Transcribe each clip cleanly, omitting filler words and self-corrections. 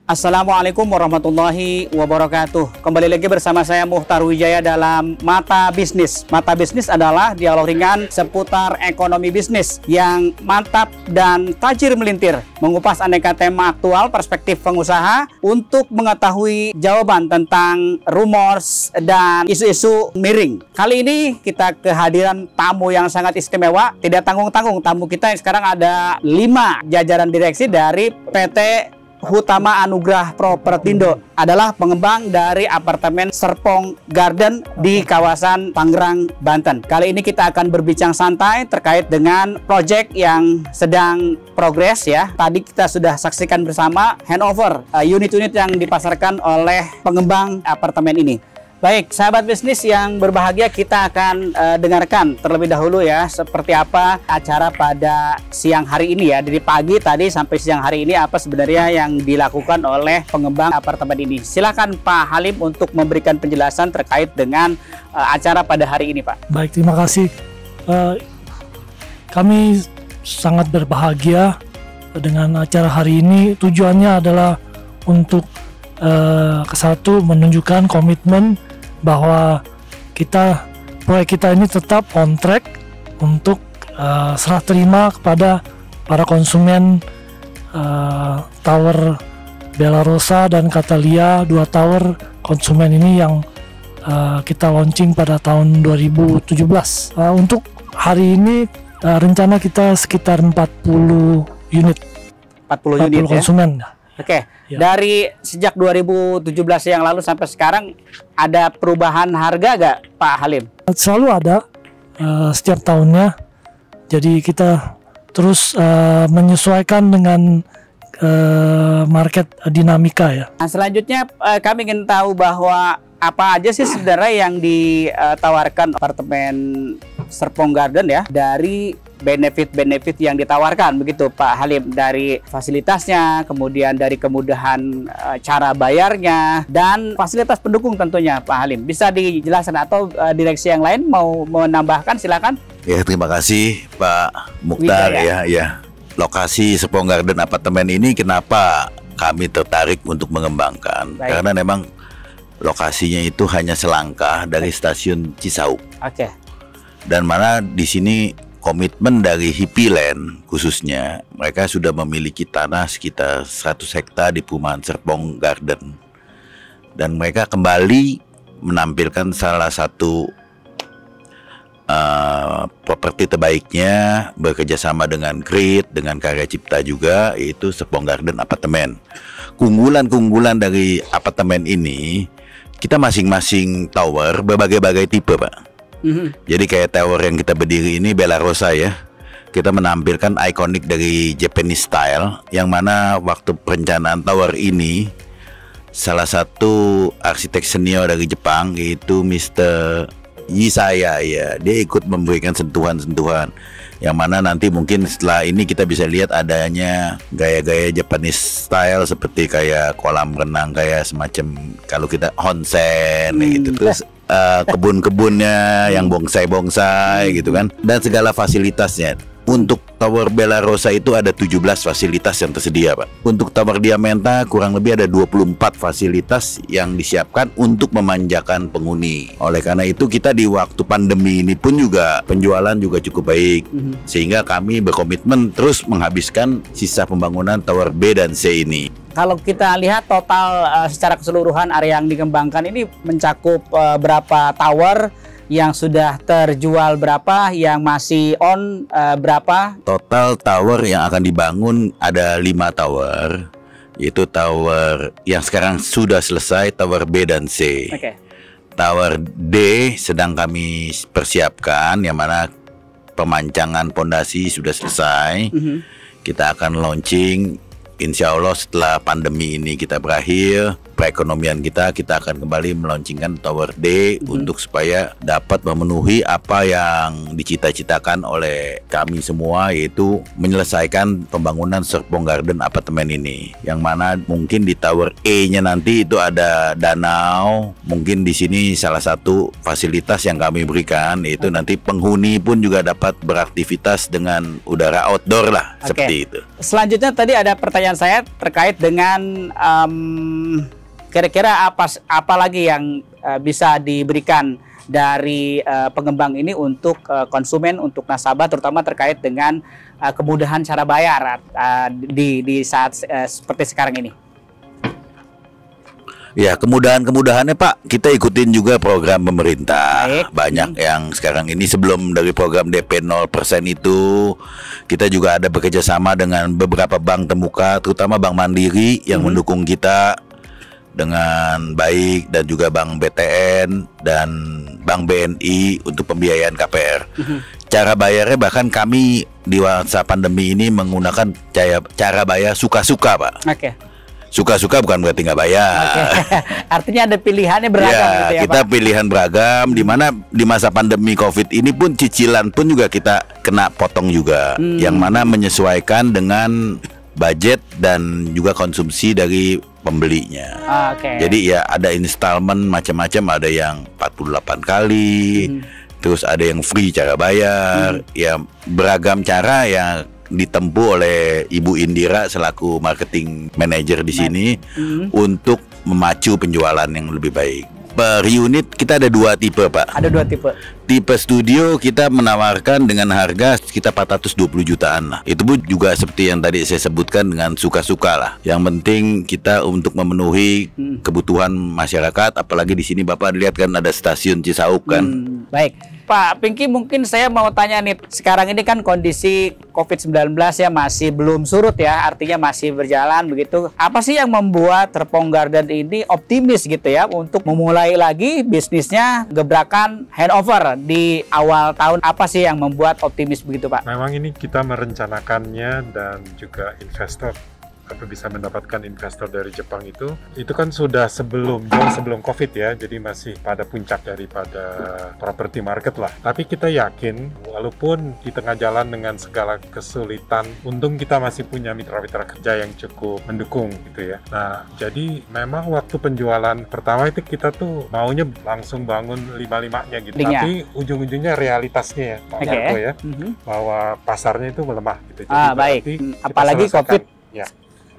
Assalamualaikum warahmatullahi wabarakatuh. Kembali lagi bersama saya Muhtar Wijaya dalam Mata Bisnis. Mata Bisnis adalah dialog ringan seputar ekonomi bisnis yang mantap dan tajir melintir, mengupas aneka tema aktual perspektif pengusaha untuk mengetahui jawaban tentang rumors dan isu-isu miring. Kali ini kita kehadiran tamu yang sangat istimewa, tidak tanggung-tanggung. Tamu kita yang sekarang ada 5 jajaran direksi dari PT Hutama Anugrah Propertindo, adalah pengembang dari apartemen Serpong Garden di kawasan Tangerang, Banten. Kali ini kita akan berbincang santai terkait dengan proyek yang sedang progres ya. Tadi kita sudah saksikan bersama handover unit-unit yang dipasarkan oleh pengembang apartemen ini. Baik, sahabat bisnis yang berbahagia, kita akan dengarkan terlebih dahulu ya seperti apa acara pada siang hari ini ya. Dari pagi tadi sampai siang hari ini apa sebenarnya yang dilakukan oleh pengembang apartemen ini. Silakan Pak Halim untuk memberikan penjelasan terkait dengan acara pada hari ini, Pak. Baik, terima kasih. Kami sangat berbahagia dengan acara hari ini. Tujuannya adalah untuk kesatu menunjukkan komitmen bahwa proyek kita ini tetap on track untuk serah terima kepada para konsumen Tower Bella Rosa dan Catalia, 2 tower konsumen ini yang kita launching pada tahun 2017. Untuk hari ini rencana kita sekitar 40 unit. 40 unit konsumen. Ya? Oke, ya. Dari sejak 2017 yang lalu sampai sekarang ada perubahan harga gak Pak Halim? Selalu ada setiap tahunnya. Jadi kita terus menyesuaikan dengan market dinamika ya. Nah, selanjutnya kami ingin tahu bahwa apa aja sih sebenarnya yang ditawarkan apartemen Serpong Garden ya, dari benefit-benefit yang ditawarkan begitu Pak Halim, dari fasilitasnya, kemudian dari kemudahan cara bayarnya, dan fasilitas pendukung tentunya Pak Halim. Bisa dijelaskan atau direksi yang lain mau menambahkan, silakan. Ya, terima kasih Pak Mukhtar ya. Lokasi Serpong Garden apartemen ini kenapa kami tertarik untuk mengembangkan? Baik. Karena memang lokasinya itu hanya selangkah dari stasiun Cisauk. Oke. Dan mana di sini komitmen dari Hippie Land khususnya, mereka sudah memiliki tanah sekitar 100 hektar di perumahan Serpong Garden. Dan mereka kembali menampilkan salah satu properti terbaiknya bekerjasama dengan Grid, dengan Karya Cipta juga, yaitu Serpong Garden Apartemen. Keunggulan-keunggulan dari apartemen ini, kita masing-masing tower berbagai-bagai tipe Pak. Jadi kayak tower yang kita berdiri ini Bella Rosa ya, kita menampilkan ikonik dari Japanese style, yang mana waktu perencanaan tower ini salah satu arsitek senior dari Jepang yaitu Mr. Yisaya ya, dia ikut memberikan sentuhan-sentuhan yang mana nanti mungkin setelah ini kita bisa lihat adanya gaya-gaya Japanese style seperti kayak kolam renang, kayak semacam kalau kita onsen gitu, terus kebun-kebunnya yang bonsai-bonsai gitu kan, dan segala fasilitasnya. Untuk Tower Bella Rosa itu ada 17 fasilitas yang tersedia Pak. Untuk Tower Diamenta kurang lebih ada 24 fasilitas yang disiapkan untuk memanjakan penghuni. Oleh karena itu kita di waktu pandemi ini pun juga penjualan juga cukup baik, sehingga kami berkomitmen terus menghabiskan sisa pembangunan Tower B dan C ini. Kalau kita lihat total secara keseluruhan area yang dikembangkan ini mencakup berapa tower, yang sudah terjual berapa, yang masih on berapa? Total tower yang akan dibangun ada 5 tower, yaitu tower yang sekarang sudah selesai, tower B dan C. Tower D sedang kami persiapkan, yang mana pemancangan pondasi sudah selesai. Kita akan launching, insya Allah setelah pandemi ini kita berakhir, perekonomian kita akan kembali melaunchingkan Tower D untuk supaya dapat memenuhi apa yang dicita-citakan oleh kami semua, yaitu menyelesaikan pembangunan Serpong Garden apartemen ini. Yang mana mungkin di Tower E-nya nanti itu ada danau, mungkin di sini salah satu fasilitas yang kami berikan yaitu nanti penghuni pun juga dapat beraktivitas dengan udara outdoor lah, seperti itu. selanjutnya tadi ada pertanyaan saya terkait dengan kira-kira apa lagi yang bisa diberikan dari pengembang ini untuk konsumen, untuk nasabah, terutama terkait dengan kemudahan cara bayar di saat seperti sekarang ini. Ya, kemudahan-kemudahannya Pak, kita ikutin juga program pemerintah. Banyak yang sekarang ini sebelum dari program DP 0% itu, kita juga ada bekerja sama dengan beberapa bank terbuka, terutama Bank Mandiri yang mendukung kita dengan baik, dan juga Bank BTN dan Bank BNI untuk pembiayaan KPR. Cara bayarnya bahkan kami di masa pandemi ini menggunakan cara bayar suka-suka Pak. Oke. Suka-suka bukan berarti nggak bayar. Artinya ada pilihannya beragam ya, gitu ya kita Pak? pilihan beragam, di mana di masa pandemi COVID ini pun cicilan pun juga kita kena potong juga, yang mana menyesuaikan dengan budget dan juga konsumsi dari pembelinya. Jadi ya ada installment macam-macam, ada yang 48 kali, terus ada yang free cara bayar, ya beragam cara yang ditempuh oleh Ibu Indira selaku marketing manager di sini untuk memacu penjualan yang lebih baik. Per unit kita ada 2 tipe Pak. Ada 2 tipe. Tipe studio kita menawarkan dengan harga sekitar 420 jutaan lah. Itu pun juga seperti yang tadi saya sebutkan dengan suka-suka lah. Yang penting kita untuk memenuhi kebutuhan masyarakat. Apalagi di sini Bapak lihat kan ada stasiun Cisauk kan. Baik. Pak Pinky, mungkin saya mau tanya nih, sekarang ini kan kondisi COVID-19 ya masih belum surut ya, artinya masih berjalan begitu. Apa sih yang membuat Serpong Garden ini optimis gitu ya untuk memulai lagi bisnisnya gebrakan handover di awal tahun? Apa sih yang membuat optimis begitu Pak? Memang ini kita merencanakannya, dan juga investor bisa mendapatkan investor dari Jepang itu kan sudah jauh sebelum COVID ya, jadi masih pada puncak daripada property market lah. Tapi kita yakin walaupun di tengah jalan dengan segala kesulitan, untung kita masih punya mitra-mitra kerja yang cukup mendukung gitu ya. Nah, jadi memang waktu penjualan pertama itu kita tuh maunya langsung bangun 5-5-nya gitu. Tapi ujung-ujungnya realitasnya ya Pak Marco ya, bahwa pasarnya itu melemah gitu. Jadi baik, apalagi COVID. Ya,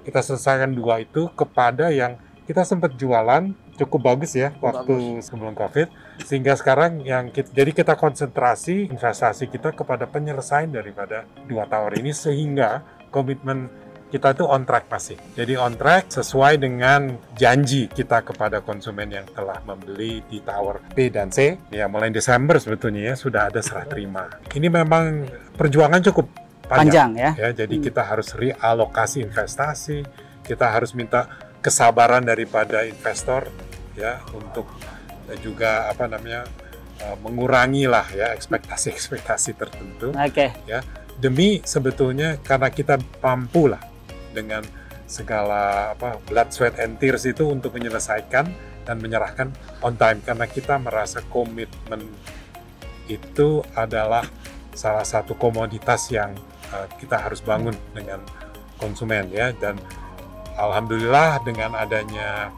kita selesaikan 2 itu kepada yang kita sempat jualan cukup bagus ya waktu sebelum COVID, sehingga sekarang jadi kita konsentrasi investasi kita kepada penyelesaian daripada 2 tower ini, sehingga komitmen kita itu on track masih. Jadi on track sesuai dengan janji kita kepada konsumen yang telah membeli di tower B dan C ya, mulai Desember sebetulnya ya sudah ada serah terima. Ini memang perjuangan cukup panjang ya. Jadi kita harus realokasi investasi, kita harus minta kesabaran daripada investor ya, untuk juga mengurangi lah ya ekspektasi tertentu. Ya, demi sebetulnya karena kita mampu lah dengan segala blood, sweat and tears itu untuk menyelesaikan dan menyerahkan on time, karena kita merasa komitmen itu adalah salah satu komoditas yang kita harus bangun dengan konsumen ya. Dan alhamdulillah dengan adanya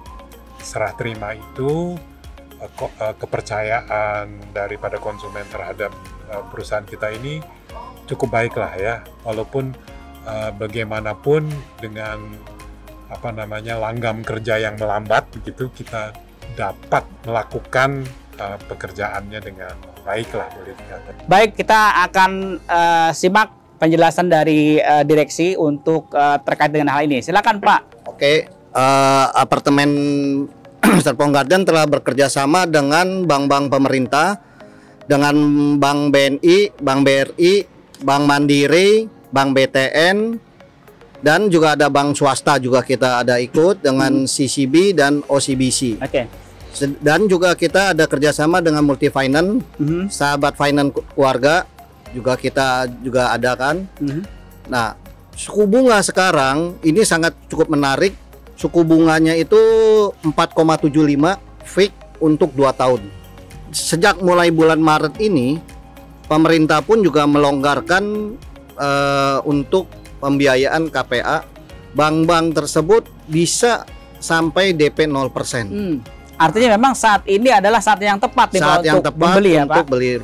serah terima itu, kepercayaan daripada konsumen terhadap perusahaan kita ini cukup baik lah ya, walaupun bagaimanapun dengan langgam kerja yang melambat begitu, kita dapat melakukan pekerjaannya dengan baik lah, boleh dikatakan. Baik, kita akan simak penjelasan dari direksi untuk terkait dengan hal ini. Silakan Pak. Oke, apartemen Serpong Garden telah bekerja sama dengan bank-bank pemerintah, dengan Bank BNI, Bank BRI, Bank Mandiri, Bank BTN, dan juga ada bank swasta juga kita ada ikut dengan CCB dan OCBC. Dan juga kita ada kerjasama dengan Multi Finance, Sahabat Finance Keluarga juga kita juga ada kan. Nah, suku bunga sekarang ini sangat cukup menarik. Suku bunganya itu 4,75 fix untuk 2 tahun. Sejak mulai bulan Maret ini, pemerintah pun juga melonggarkan untuk pembiayaan KPA. Bank-bank tersebut bisa sampai DP 0%. Artinya memang saat ini adalah saat yang tepat nih Pak untuk membeli ya Pak? Beli.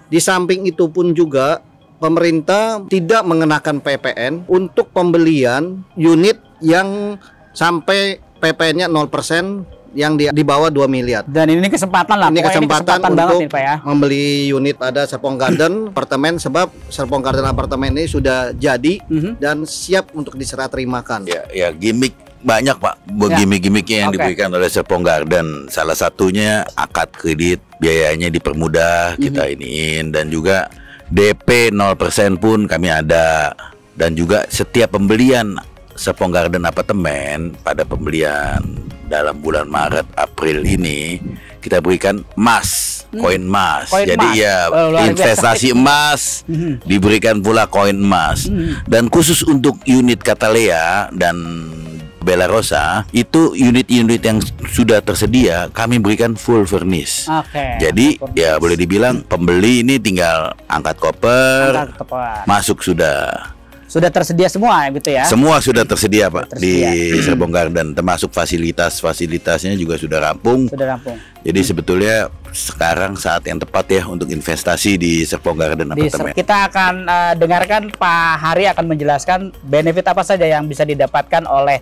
Di samping itu pun juga pemerintah tidak mengenakan PPN untuk pembelian unit yang sampai PPN-nya 0%, yang di bawah 2 miliar. Dan ini kesempatan lah. Ini kesempatan banget untuk nih, Pak, ya. membeli unit pada Serpong Garden apartemen, sebab Serpong Garden apartemen ini sudah jadi dan siap untuk diserah terimakan. Ya gimmick banyak Pak, gimmick-gimmicknya yang diberikan oleh Serpong Garden. Salah satunya akad kredit, biayanya dipermudah kita iniin, dan juga DP 0% pun kami ada. Dan juga setiap pembelian Serpong Garden apartemen pada pembelian dalam bulan Maret April ini kita berikan emas, koin emas. Jadi ya investasi emas diberikan pula koin emas. Dan khusus untuk unit Catalea dan Bella Rosa itu unit-unit yang sudah tersedia kami berikan full furnish. Jadi ya boleh dibilang pembeli ini tinggal angkat koper, masuk sudah tersedia semua gitu ya. Semua sudah tersedia Pak di Serpong Garden, termasuk fasilitasnya juga sudah rampung. Jadi sebetulnya sekarang saat yang tepat ya untuk investasi di Serpong Garden apartemen. Kita akan dengarkan Pak Hari akan menjelaskan benefit apa saja yang bisa didapatkan oleh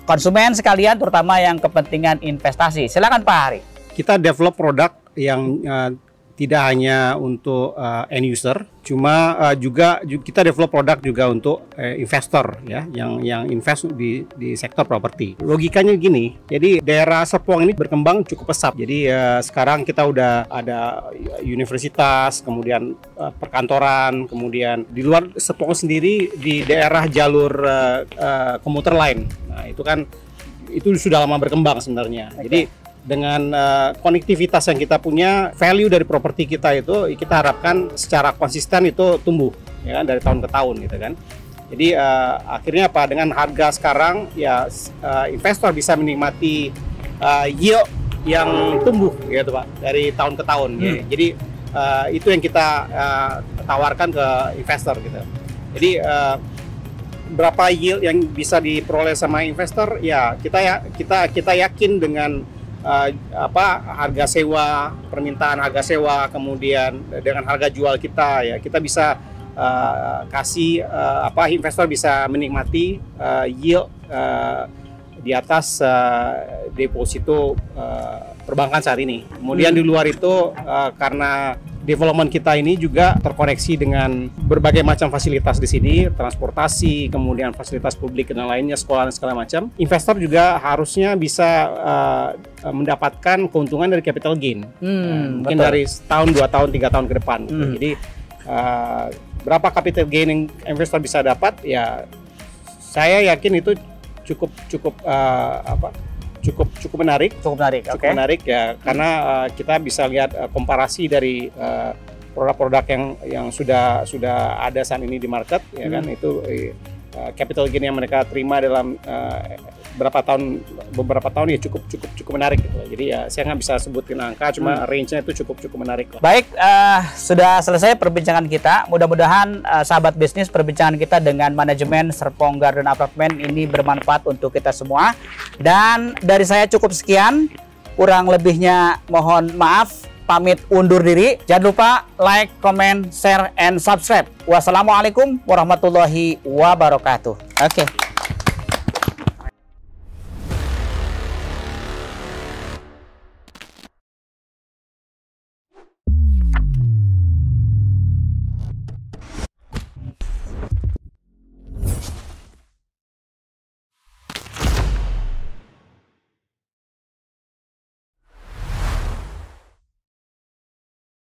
konsumen sekalian, terutama yang kepentingan investasi. Silakan Pak Hari. Kita develop produk yang tidak hanya untuk end user, cuma juga kita develop produk juga untuk investor ya, yang invest di sektor properti. Logikanya gini, jadi daerah Serpong ini berkembang cukup pesat. Jadi sekarang kita udah ada universitas, kemudian perkantoran, kemudian di luar Serpong sendiri di daerah jalur komuter lain. Nah itu sudah lama berkembang sebenarnya. Jadi dengan konektivitas yang kita punya, value dari properti kita itu kita harapkan secara konsisten itu tumbuh ya kan, dari tahun ke tahun gitu kan. Jadi akhirnya apa, dengan harga sekarang ya investor bisa menikmati yield yang tumbuh gitu Pak dari tahun ke tahun. Ya. Jadi itu yang kita tawarkan ke investor gitu. Jadi berapa yield yang bisa diperoleh sama investor ya kita yakin dengan harga sewa, permintaan harga sewa, kemudian dengan harga jual kita bisa kasih investor bisa menikmati yield di atas deposito perbankan saat ini. Kemudian di luar itu karena development kita ini juga terkoneksi dengan berbagai macam fasilitas di sini, transportasi, kemudian fasilitas publik dan lainnya, sekolah dan segala macam. Investor juga harusnya bisa mendapatkan keuntungan dari capital gain, mungkin dari setahun, 2 tahun, 3 tahun ke depan. Jadi berapa capital gain yang investor bisa dapat? Ya, saya yakin itu cukup menarik. Cukup menarik ya, karena kita bisa lihat komparasi dari produk-produk yang sudah ada saat ini di market ya kan, itu capital gain yang mereka terima dalam beberapa tahun ya cukup menarik gitu. Jadi ya saya nggak bisa sebutin angka, cuma range-nya itu cukup menarik lah. Baik, sudah selesai perbincangan kita. Mudah-mudahan sahabat bisnis, perbincangan kita dengan manajemen Serpong Garden Apartment ini bermanfaat untuk kita semua. Dan dari saya cukup sekian, kurang lebihnya mohon maaf. Pamit undur diri. Jangan lupa like, comment, share, and subscribe. Wassalamualaikum warahmatullahi wabarakatuh. Oke.